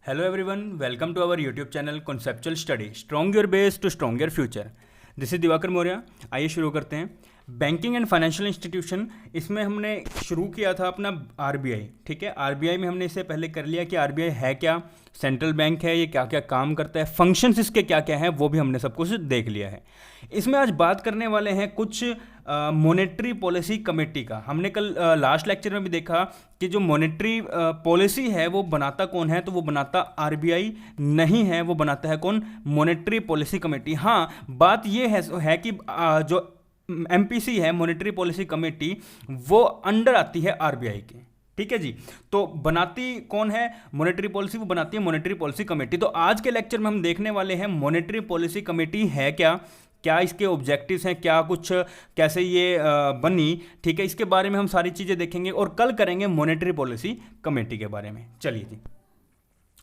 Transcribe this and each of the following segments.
Hello everyone, welcome to our YouTube channel Conceptual Study, Strong Your Base to Strong Your Future. This is Diwakar Maurya. आइए शुरू करते हैं। Banking and financial institution, इसमें हमने शुरू किया था अपना आरबीआई। ठीक है, आरबीआई में हमने इससे पहले कर लिया कि आरबीआई है क्या, सेंट्रल बैंक है, ये क्या क्या काम करता है, फंक्शंस इसके क्या क्या हैं, वो भी हमने सब कुछ देख लिया है। इसमें आज बात करने वाले हैं कुछ मॉनेटरी पॉलिसी कमेटी का। हमने कल लास्ट लेक्चर में भी देखा कि जो मॉनेटरी पॉलिसी है वो बनाता कौन है, तो वो बनाता आरबीआई नहीं है, वो बनाता है कौन, मॉनेटरी पॉलिसी कमेटी। हाँ, बात ये है कि जो एमपीसी है, मॉनेटरी पॉलिसी कमेटी, वो अंडर आती है आरबीआई के। ठीक है जी, तो बनाती कौन है मॉनेटरी पॉलिसी, वो बनाती है मॉनेटरी पॉलिसी कमेटी। तो आज के लेक्चर में हम देखने वाले हैं मॉनेटरी पॉलिसी कमेटी है क्या, क्या इसके ऑब्जेक्टिव्स हैं, क्या कुछ कैसे ये बनी। ठीक है, इसके बारे में हम सारी चीज़ें देखेंगे और कल करेंगे मॉनेटरी पॉलिसी कमेटी के बारे में। चलिए जी,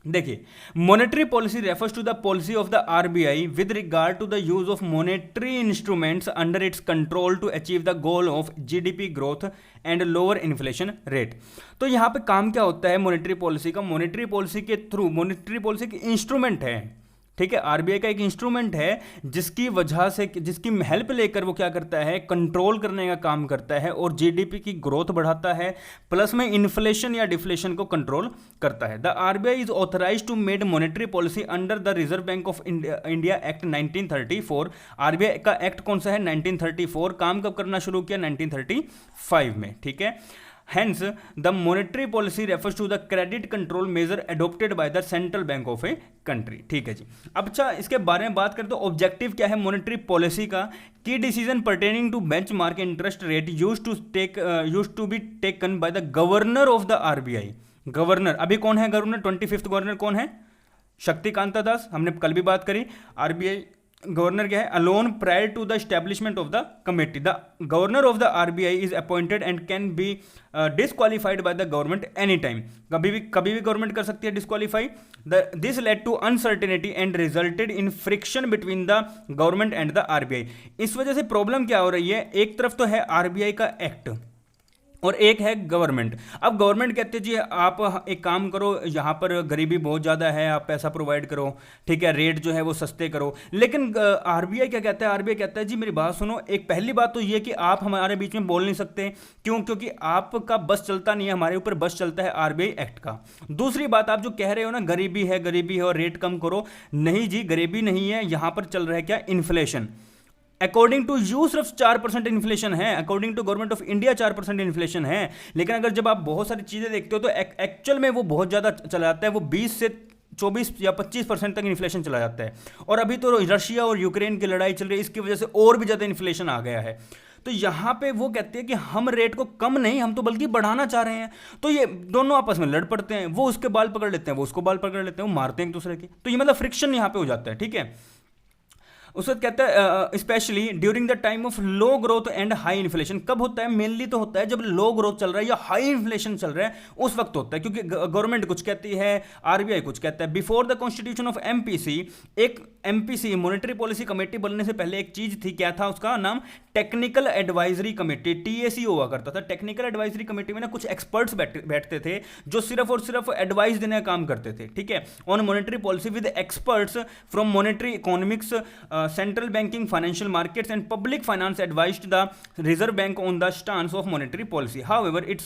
देखिए, monetary policy refers to the policy of the RBI with regard to the use of monetary instruments under its control to achieve the goal of GDP growth and lower inflation rate. तो यहाँ पे काम क्या होता है monetary policy का, monetary policy के through, monetary policy के इंस्ट्रूमेंट है। ठीक है, आरबीआई का एक इंस्ट्रूमेंट है जिसकी वजह से, जिसकी हेल्प लेकर वो क्या करता है, कंट्रोल करने का काम करता है और जीडीपी की ग्रोथ बढ़ाता है, प्लस में इन्फ्लेशन या डिफ्लेशन को कंट्रोल करता है। The RBI is authorised to made monetary policy under the reserve Bank of India Act 1934। RBI का एक्ट कौन सा है, 1934। काम कब करना शुरू किया, 1935 में। ठीक है, Hence, the monetary policy refers to the credit control measure adopted by the central bank of a country. ठीक है जी, अब अच्छा इसके बारे में बात करें तो ऑब्जेक्टिव क्या है मॉनेटरी पॉलिसी का, की decision pertaining to benchmark interest rate used to be taken by the governor of the RBI. Governor, अभी कौन है गवर्नर, 25th गवर्नर कौन है, शक्तिकांता दास, हमने कल भी बात करी। आरबीआई गवर्नर क्या है, alone prior to the establishment of the committee. The governor of the RBI is appointed and can be disqualified by the government any time. कभी भी गवर्नमेंट कर सकती है disqualify. This led to uncertainty and resulted in friction between the government and the RBI. इस वजह से problem क्या हो रही है, एक तरफ तो है आरबीआई का एक्ट और एक है गवर्नमेंट। अब गवर्नमेंट कहते हैं जी आप एक काम करो, यहाँ पर गरीबी बहुत ज़्यादा है, आप पैसा प्रोवाइड करो, ठीक है, रेट जो है वो सस्ते करो। लेकिन आरबीआई क्या कहता है, आरबीआई कहता है जी मेरी बात सुनो, एक पहली बात तो ये कि आप हमारे बीच में बोल नहीं सकते, क्यों, क्योंकि आपका बस चलता नहीं है, हमारे ऊपर बस चलता है आरबीआई एक्ट का। दूसरी बात, आप जो कह रहे हो ना गरीबी है और रेट कम करो, नहीं जी गरीबी नहीं है, यहाँ पर चल रहा है क्या, इन्फ्लेशन। अकॉर्डिंग टू यू सिर्फ 4% इन्फ्लेशन है, according to government of India 4% inflation है। लेकिन अगर जब आप बहुत सारी चीजें देखते हो तो एक्चुअल में वो बहुत ज्यादा चला जाता है, वो 20 से 24 या 25% तक इन्फ्लेशन चला जाता है। और अभी तो रशिया और यूक्रेन की लड़ाई चल रही है, इसकी वजह से और भी ज्यादा इन्फ्लेशन आ गया है। तो यहां पे वो कहते हैं कि हम रेट को कम नहीं, हम तो बल्कि बढ़ाना चाह रहे हैं। तो ये दोनों आपस में लड़ पड़ते हैं, वो उसके बाल पकड़ लेते हैं, वो उसको बाल पकड़ लेते हैं, वो मारते हैं एक दूसरे के। तो ये मतलब फ्रिक्शन यहां पे हो जाता है। ठीक है, उसके बाद कहता है specially during the time of low growth and high inflation. कब होता है, मेनली तो होता है जब लो ग्रोथ चल रहा है या हाई इन्फ्लेशन चल रहा है, उस वक्त होता है, क्योंकि गवर्नमेंट कुछ कहती है, आरबीआई कुछ कहता है। Before the constitution of MPC, एक एमपीसी मॉनेटरी पॉलिसी कमेटी बनने से पहले एक चीज थी, क्या था उसका नाम, टेक्निकल एडवाइजरी कमेटी, टीएसी हुआ करता था। टेक्निकल एडवाइजरी कमेटी में ना कुछ एक्सपर्ट्स बैठते थे जो सिर्फ और सिर्फ एडवाइस देने का काम करते थे। ठीक है, on monetary policy with experts from monetary economics, central banking, financial markets and public finance advised the reserve bank on the stance of monetary policy. However, its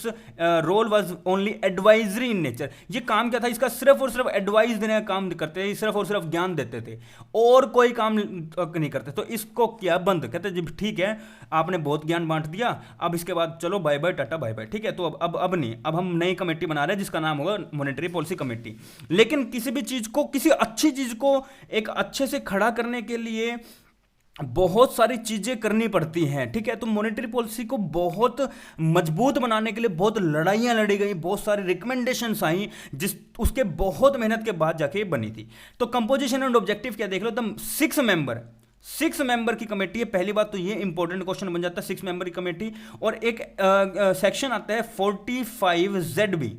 role was only advisory in nature. ये काम क्या था इसका, सिर्फ और सिर्फ advice देने का काम करते थे, सिर्फ और सिर्फ ज्ञान देते थे और कोई काम नहीं करते। तो इसको किया बंद, कहते जी ठीक है आपने बहुत ज्ञान बांट दिया, अब इसके बाद चलो bye bye tata bye bye. ठीक है, तो अब नहीं, अब हम नई कमेटी बना रहे हैं जिसका नाम होगा मॉनेटरी पॉलिसी कमेटी। लेकिन किसी भी चीज को, किसी अच्छी चीज को एक अच्छे से खड़ा करने के लिए बहुत सारी चीजें करनी पड़ती हैं। ठीक है, तो मॉनेटरी पॉलिसी को बहुत मजबूत बनाने के लिए बहुत लड़ाइयां लड़ी गई, बहुत सारी रिकमेंडेशंस आई, जिस उसके बहुत मेहनत के बाद जाके बनी थी। तो कंपोजिशन एंड ऑब्जेक्टिव क्या देख लो, तो 6 मेंबर की कमेटी है। पहली बात तो ये इंपॉर्टेंट क्वेश्चन बन जाता है, 6 मेंबर की कमेटी। और एक सेक्शन आता है 45ZB,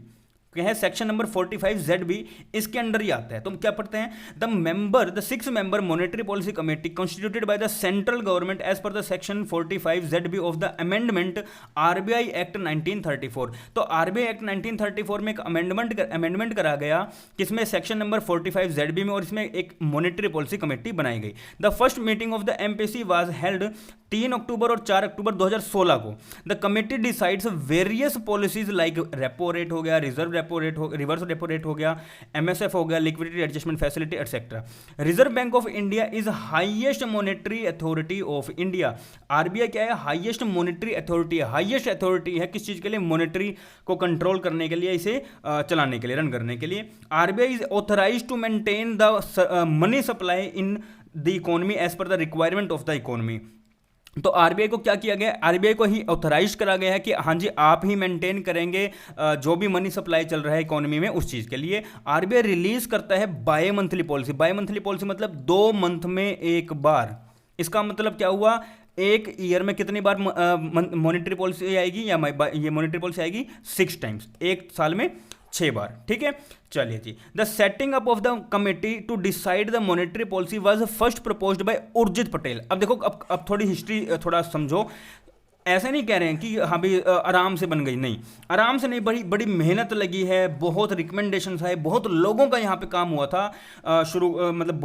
क्या है, सेक्शन नंबर 45Z भी इसके अंडर ही आता है। तो हम क्या पढ़ते हैं, the 6 member monetary policy committee constituted by the central government as per the section 45Z of the amendment RBI act 1934। तो आरबीआई एक्ट 1934 में एक अमेंडमेंट करा गया, किसमें, सेक्शन नंबर 45Z में, और इसमें एक मॉनेटरी पॉलिसी कमेटी बनाई गई। The first meeting of the MPC was held 3 अक्टूबर और 4 अक्टूबर 2016 को। The committee decides various policies like repo rate हो गया, रिजर्व रेपो रेट हो, रिवर्स रेपो रेट हो गया, एमएसएफ हो गया, liquidity adjustment facility etcetera. Reserve Bank of India is highest monetary authority of India. RBI क्या है, हाईएस्ट मॉनेटरी अथॉरिटी है। हाईएस्ट अथॉरिटी है किस चीज के लिए, मॉनेटरी को कंट्रोल करने के लिए, इसे चलाने के लिए, रन करने के लिए। RBI is authorised to maintain the money supply in the economy as per the requirement of the economy. तो आरबीआई को क्या किया गया, आरबीआई को ही ऑथराइज करा गया है कि हाँ जी आप ही मेंटेन करेंगे जो भी मनी सप्लाई चल रहा है इकोनॉमी में, उस चीज़ के लिए आरबीआई रिलीज करता है bimonthly policy. Bimonthly policy मतलब 2 मंथ में एक बार। इसका मतलब क्या हुआ, एक ईयर में कितनी बार मॉनेटरी पॉलिसी आएगी, या ये मॉनेटरी पॉलिसी आएगी 6 टाइम्स, एक साल में 6 बार। ठीक है, चलिए जी। The setting up of the committee to decide the monetary policy was first proposed by Urjit Patel. अब देखो, अब थोड़ी हिस्ट्री थोड़ा समझो। ऐसे नहीं कह रहे हैं कि हाँ भाई आराम से बन गई, नहीं, आराम से नहीं, बड़ी मेहनत लगी है, बहुत रिकमेंडेशंस है, बहुत लोगों का यहाँ पे काम हुआ था। मतलब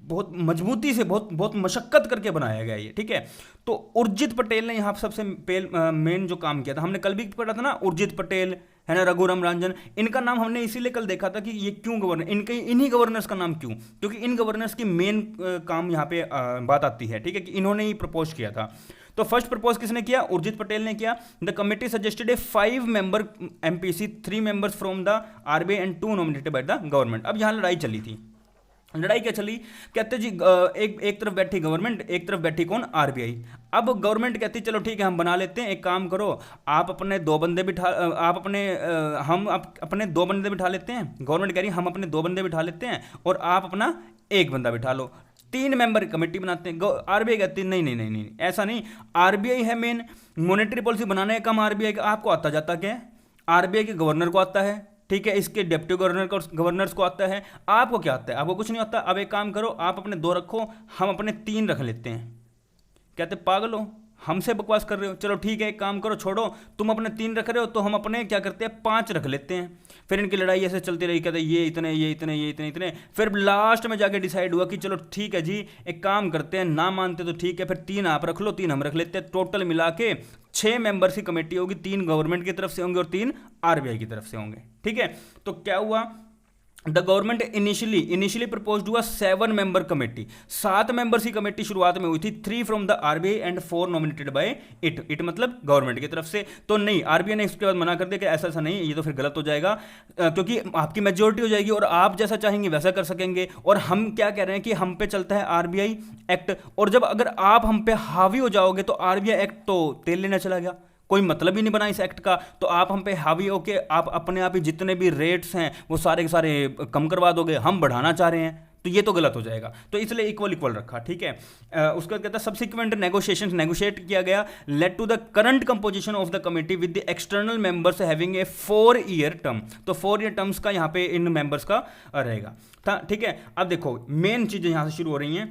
बहुत मजबूती से, बहुत मशक्कत करके बनाया गया ये। ठीक है, तो उर्जित पटेल ने यहाँ सबसे मेन जो काम किया था, हमने कल भी पढ़ा था ना, उर्जित पटेल है ना, रघुराम राजन, इनका नाम हमने इसीलिए कल देखा था कि ये क्यों गवर्नर, इन्हीं गवर्नर्स का नाम क्यों, क्योंकि इन गवर्नर्स की मेन काम यहाँ पे बात आती है। ठीक है, कि इन्होंने ही प्रपोज किया था। तो फर्स्ट प्रपोज किसने किया, उर्जित पटेल ने किया। The committee suggested A 5 member MPC, 3 members from the RBI and 2 nominated by the government. अब यहाँ लड़ाई चली थी। लड़ाई क्या चली, कहते जी एक तरफ बैठी गवर्नमेंट, एक तरफ बैठी कौन, आरबीआई। अब गवर्नमेंट कहती चलो ठीक है हम बना लेते हैं, एक काम करो आप अपने 2 बंदे बिठा, हम अपने 2 बंदे बिठा लेते हैं। गवर्नमेंट कह रही हम अपने 2 बंदे बिठा लेते हैं और आप अपना 1 बंदा बिठा लो, 3 मेंबर कमेटी बनाते हैं। आरबीआई कहती नहीं, ऐसा नहीं, आरबीआई है मेन, मॉनेटरी पॉलिसी बनाने का काम आरबीआई का। आपको आता जाता क्या है, आरबीआई के गवर्नर को आता है, ठीक है, इसके डिप्टी गवर्नर्स को आता है, आपको क्या आता है, आपको कुछ नहीं आता। अब एक काम करो, आप अपने 2 रखो, हम अपने 3 रख लेते हैं। कहते पागल हो, हमसे बकवास कर रहे हो, चलो ठीक है एक काम करो, छोड़ो, तुम अपने 3 रख रहे हो तो हम अपने क्या करते हैं 5 रख लेते हैं। फिर इनकी लड़ाई ऐसे चलती रही, कहते ये इतने, ये इतने, ये इतने, इतने। फिर लास्ट में जाके डिसाइड हुआ कि चलो ठीक है जी एक काम करते हैं, ना मानते तो ठीक है, फिर 3 आप रख लो, 3 हम रख लेते हैं। टोटल मिला के 6 मेंबर्स की कमेटी होगी, 3 गवर्नमेंट की तरफ से होंगे और 3 आरबीआई की तरफ से होंगे। ठीक है, तो क्या हुआ, द गवर्नमेंट इनिशियली प्रपोज्ड हुआ 7 मेंबर कमेटी, 7 मेंबर्स की कमेटी शुरुआत में हुई थी, 3 from the RBI and 4 nominated by it मतलब गवर्नमेंट की तरफ से। तो नहीं, आरबीआई ने इसके बाद मना कर दिया कि ऐसा नहीं, ये तो फिर गलत हो जाएगा, क्योंकि आपकी मेजोरिटी हो जाएगी और आप जैसा चाहेंगे वैसा कर सकेंगे। और हम क्या कह रहे हैं कि हम पे चलता है आरबीआई एक्ट, और जब अगर आप हम पे हावी हो जाओगे तो आरबीआई एक्ट तो तेल लेना चला गया, कोई मतलब ही नहीं बना इस एक्ट का। तो आप हम पे हावी होके आप अपने आप ही जितने भी रेट्स हैं वो सारे के सारे कम करवा दोगे, हम बढ़ाना चाह रहे हैं, तो ये तो गलत हो जाएगा। तो इसलिए इक्वल रखा। ठीक है, उसका कहता है सब्सिक्वेंट नेगोशिएट किया गया, led to the current composition of the committee with the external members having a 4 year term. तो 4 ईयर टर्म्स का यहाँ पे इन मेंबर्स का रहेगा। ठीक है, अब देखो मेन चीजें यहाँ से शुरू हो रही हैं,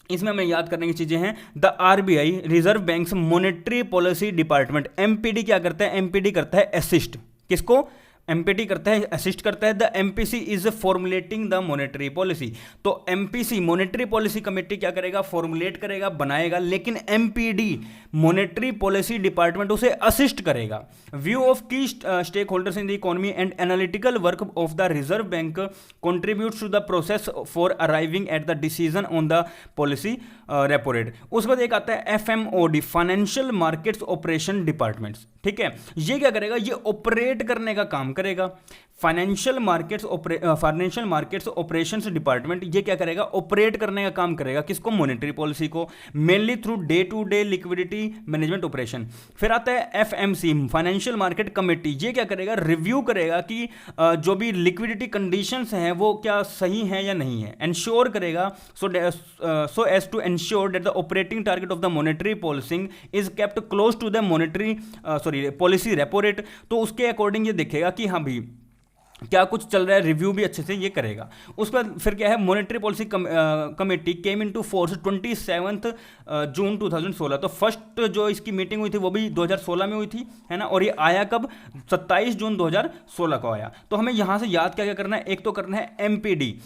इसमें हमें याद करने की चीजें हैं। The RBI reserve banks monetary policy department, MPD क्या करता है, एमपीडी करता है असिस्ट, किसको, एमपीटी करता है, असिस्ट करता है। The MPC is formulating the monetary policy. तो एमपीसी मॉनेटरी पॉलिसी कमेटी क्या करेगा, फॉर्मुलेट करेगा, बनाएगा, लेकिन एमपीडी मॉनेटरी पॉलिसी डिपार्टमेंट उसे असिस्ट करेगा। व्यू ऑफ की stakeholders in the economy and analytical work of the reserve bank contributes to the process for arriving at the decision on the policy repo rate. उसके बाद एक आता है FMOD, financial markets operation departments. ठीक है, ये क्या करेगा, ये ऑपरेट करने का काम करेगा। फाइनेंशियल मार्केट्स ऑपरेशंस डिपार्टमेंट ये क्या करेगा, ऑपरेट करने का काम करेगा किसको, मॉनेटरी पॉलिसी को, mainly through day to day liquidity management operation. फिर आता है एफएमसी, फाइनेंशियल मार्केट कमेटी, ये क्या करेगा, रिव्यू करेगा कि जो भी लिक्विडिटी कंडीशंस हैं वो क्या सही हैं या नहीं है, इंश्योर करेगा so as to ensure that the operating target of the monetary policy is kept close to the monetary policy repo rate. तो उसके अकॉर्डिंग ये देखेगा कि हाँ भाई क्या कुछ चल रहा है, रिव्यू भी अच्छे से ये करेगा। उसके बाद फिर क्या है, monetary policy committee came into force 27 जून 2016। तो फर्स्ट जो इसकी मीटिंग हुई थी वो भी 2016 में हुई थी, है ना, और ये आया कब, 27 जून 2016 को आया। तो हमें यहाँ से याद क्या क्या करना है, एक तो करना है एमपीडी,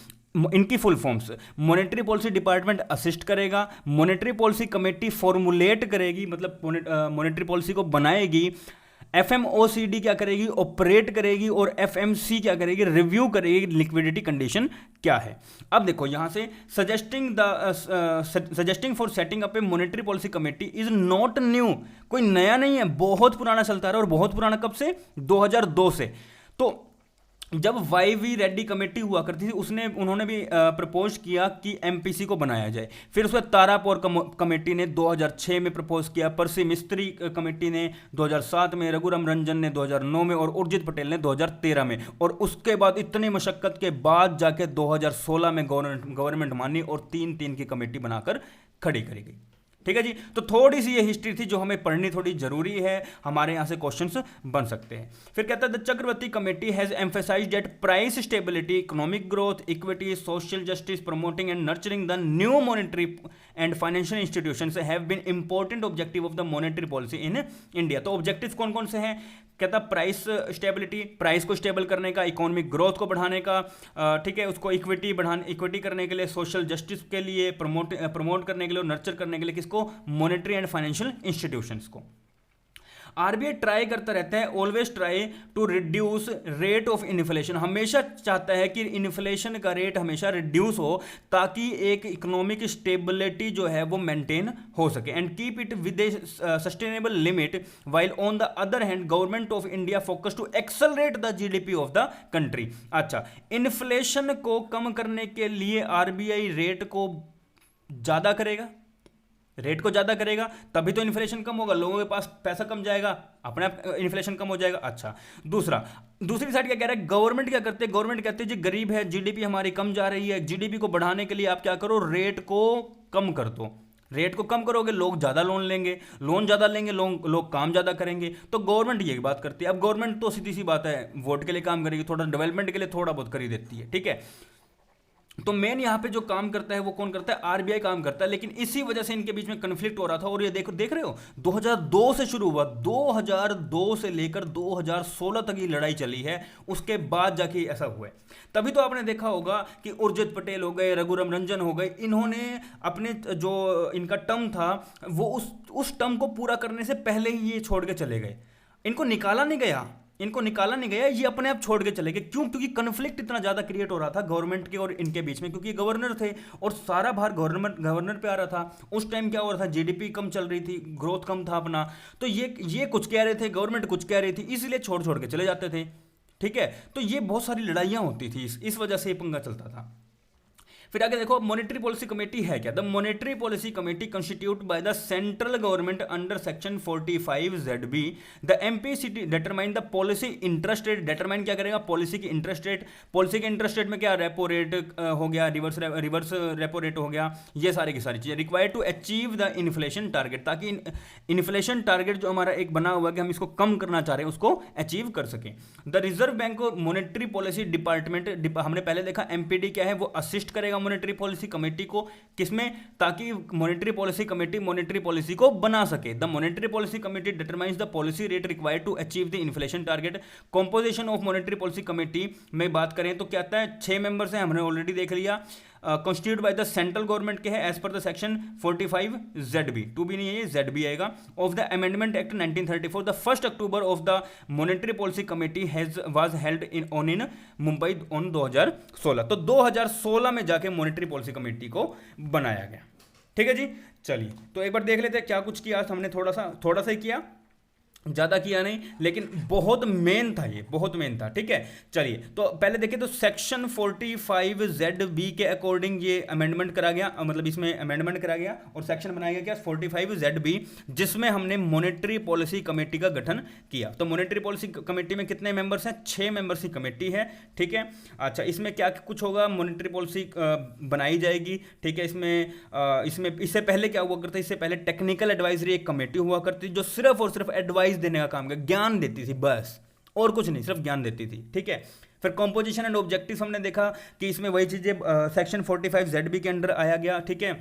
इनकी full forms, monetary policy department assist करेगा, मॉनेटरी पॉलिसी कमेटी फॉर्मुलेट करेगी, मतलब मॉनेटरी पॉलिसी को बनाएगी, एफएमओसीडी क्या करेगी, ऑपरेट करेगी, और एफएमसी क्या करेगी, रिव्यू करेगी लिक्विडिटी कंडीशन क्या है। अब देखो यहां से suggesting for setting up A monetary policy committee is not new, कोई नया नहीं है, बहुत पुराना चलता रहा, और बहुत पुराना कब से, 2002 से। तो जब वाई.वी. रेड्डी कमेटी हुआ करती थी उन्होंने भी प्रपोज किया कि एमपीसी को बनाया जाए। फिर उसके तारापुर कमेटी ने 2006 में प्रपोज किया, परसी मिस्त्री कमेटी ने 2007 में, रघुराम रंजन ने 2009 में, और उर्जित पटेल ने 2013 में। और उसके बाद इतनी मशक्कत के बाद जाके 2016 में गवर्नमेंट मानी और 3-3 की कमेटी बनाकर खड़ी करी गई। ठीक है जी, तो थोड़ी सी ये हिस्ट्री थी जो हमें पढ़नी थोड़ी जरूरी है, हमारे यहां से क्वेश्चंस बन सकते हैं। फिर कहता है the Chakravarty committee has emphasised that price stability, economic growth, equity, social justice, promoting and nurturing the new monetary and financial institutions have been important objective of the monetary policy in India. तो objective कौन कौन से हैं, कहता price stability, price को stable करने का, economic growth को बढ़ाने का, ठीक है, उसको इक्विटी करने के लिए, सोशल जस्टिस के लिए, प्रमोट करने के लिए, और नर्चर करने के लिए किसको, मॉनेटरी एंड फाइनेंशियल इंस्टीट्यूशंस को। आरबीआई ट्राई करता रहता है, always try to reduce rate of inflation, हमेशा चाहता है कि इन्फ्लेशन का रेट हमेशा रिड्यूस हो ताकि एक इकोनॉमिक स्टेबिलिटी जो है वो मेंटेन हो सके, and keep it with a sustainable limit, while on the other hand government of India focus to accelerate the GDP of the country. अच्छा, इन्फ्लेशन को कम करने के लिए आरबीआई रेट को ज्यादा करेगा, रेट को ज्यादा करेगा तभी तो इन्फ्लेशन कम होगा, लोगों के पास पैसा कम जाएगा, अपने आप इन्फ्लेशन कम हो जाएगा। अच्छा, दूसरी साइड क्या कह रहा है, गवर्नमेंट क्या करते हैं, गवर्नमेंट कहते हैं जी गरीब है, जीडीपी हमारी कम जा रही है, जीडीपी को बढ़ाने के लिए आप क्या करो, रेट को कम कर दो, रेट को कम करोगे लोग ज्यादा लोन लेंगे, लोग काम ज्यादा करेंगे। तो गवर्नमेंट ये बात करती है। अब गवर्नमेंट तो सीधी सी बात है, वोट के लिए काम करेगी, थोड़ा डेवलपमेंट के लिए थोड़ा बहुत कर ही देती है, ठीक है। तो मेन यहां पे जो काम करता है वो कौन करता है, आरबीआई काम करता है। लेकिन इसी वजह से इनके बीच में कन्फ्लिक्ट हो रहा था, और ये देख रहे हो 2002 से शुरू हुआ, 2002 से लेकर 2016 तक ये लड़ाई चली है, उसके बाद जाके ऐसा हुआ है। तभी तो आपने देखा होगा कि उर्जित पटेल हो गए, रघुराम रंजन हो गए, इन्होंने अपने जो इनका टर्म था वो उस टर्म को पूरा करने से पहले ही ये छोड़ के चले गए, इनको निकाला नहीं गया, ये अपने आप छोड़ के चले गए। क्यों? क्योंकि कन्फ्लिक्ट इतना ज्यादा क्रिएट हो रहा था गवर्नमेंट के और इनके बीच में, क्योंकि गवर्नर थे और सारा भार गवर्नर पे आ रहा था। उस टाइम क्या हो रहा था, जीडीपी कम चल रही थी, ग्रोथ कम था अपना, तो ये कुछ कह रहे थे, गवर्नमेंट कुछ कह रही थी, इसलिए छोड़ के चले जाते थे, ठीक है। तो ये बहुत सारी लड़ाइयां होती थी, इस वजह से ये पंगा चलता था। फिर आगे देखो, मॉनेटरी पॉलिसी कमेटी है क्या, the monetary policy committee constitute by the central government under section 45ZB। The MPC to determine the policy interest rate, determine क्या करेगा, पॉलिसी की इंटरेस्ट रेट। पॉलिसी के इंटरेस्ट रेट में क्या, रेपो रेट हो गया, रिवर्स रेपो रेट हो गया, ये सारी की सारी चीजें। Required to achieve the inflation target, ताकि इन्फ्लेशन टारगेट जो हमारा एक बना हुआ है कि हम इसको कम करना चाह रहे हैं उसको अचीव कर सकें। The reserve bank monetary policy department, हमने पहले देखा एमपीडी क्या है, वो असिस्ट करेगा मॉनेटरी पॉलिसी कमेटी को, किसमें, ताकि monetary policy committee monetary policy को बना सके। The monetary policy committee determines the policy rate required to achieve the inflation target. Composition of monetary policy committee में बात करें तो क्या आता है, 6 मेंबर्स हैं, हमने ऑलरेडी देख लिया। Constitute bye the central government के है as per the section 45ZB, to भी नहीं है ये, ZB आएगा, of the amendment act 1934। The 1 October of the monetary policy committee was held in Mumbai on 2016। तो 2016 में जाके मॉनेटरी पॉलिसी कमेटी को बनाया गया, ठीक है जी। चलिए तो एक बार देख लेते हैं क्या कुछ किया हमने, थोड़ा सा ही किया। ज़्यादा किया नहीं, लेकिन बहुत मेन था, ये बहुत मेन था। ठीक है, चलिए तो पहले देखिए, तो सेक्शन 45ZB के अकॉर्डिंग ये अमेंडमेंट करा गया, मतलब इसमें अमेंडमेंट करा गया और सेक्शन बनाया गया क्या, 45ZB, जिसमें हमने मॉनेटरी पॉलिसी कमेटी का गठन किया। तो मॉनेटरी पॉलिसी कमेटी में कितने मेंबर्स हैं, 6 मेंबर्स की कमेटी है। ठीक है, अच्छा इसमें क्या कुछ होगा, मॉनेटरी पॉलिसी बनाई जाएगी। ठीक है, इसमें इससे पहले क्या हुआ करता, इससे पहले टेक्निकल एडवाइजरी एक कमेटी हुआ करती जो सिर्फ और सिर्फ एडवाइस देने का काम कर, ज्ञान देती थी बस, और कुछ नहीं, सिर्फ ज्ञान देती थी। ठीक है, फिर कॉम्पोजिशन एंड ऑब्जेक्टिव हमने देखा कि इसमें वही चीजें सेक्शन 45ZB के अंडर आया गया। ठीक है,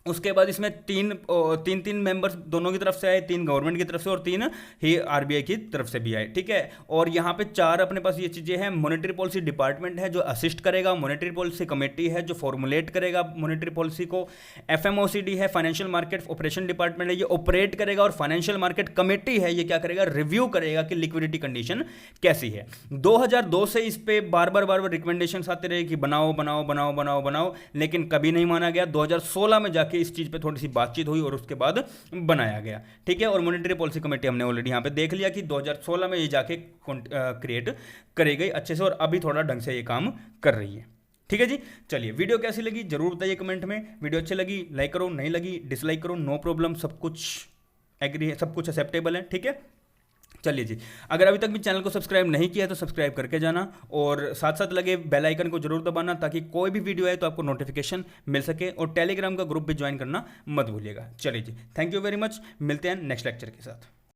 उसके बाद इसमें तीन मेंबर्स दोनों की तरफ से आए, 3 गवर्नमेंट की तरफ से और 3 ही आरबीआई की तरफ से भी आए। ठीक है, और यहाँ पे 4 अपने पास ये चीज़ें हैं। मॉनेटरी पॉलिसी डिपार्टमेंट है जो असिस्ट करेगा, मॉनेटरी पॉलिसी कमेटी है जो फॉर्मुलेट करेगा मॉनेटरी पॉलिसी को, एफएमओसीडी है फाइनेंशियल मार्केट ऑपरेशन डिपार्टमेंट है, ये ऑपरेट करेगा, और फाइनेंशियल मार्केट कमेटी है ये क्या करेगा, रिव्यू करेगा कि लिक्विडिटी कंडीशन कैसी है। 2002 से इस पे बार बार रिकमेंडेशन आते रहे कि बनाओ बनाओ बनाओ बनाओ बनाओ, लेकिन कभी नहीं माना गया। 2016 में कि इस चीज पे थोड़ी सी बातचीत हुई और उसके बाद बनाया गया। ठीक है, और मॉनेटरी पॉलिसी कमेटी हमने ऑलरेडी यहां पे देख लिया कि 2016 में ये जाके क्रिएट करी गई अच्छे से, और अभी थोड़ा ढंग से ये काम कर रही है। ठीक है जी, चलिए वीडियो कैसी लगी जरूर बताइए कमेंट में। वीडियो अच्छी लगी लाइक करो, नहीं लगी डिसलाइक करो, नो प्रॉब्लम, सब कुछ एग्री है, सब कुछ एक्सेप्टेबल है। ठीक है, चलिए जी, अगर अभी तक भी चैनल को सब्सक्राइब नहीं किया है तो सब्सक्राइब करके जाना, और साथ साथ लगे बेल आइकन को जरूर दबाना ताकि कोई भी वीडियो आए तो आपको नोटिफिकेशन मिल सके, और टेलीग्राम का ग्रुप भी ज्वाइन करना मत भूलिएगा। चलिए जी, थैंक यू वेरी मच, मिलते हैं नेक्स्ट लेक्चर के साथ।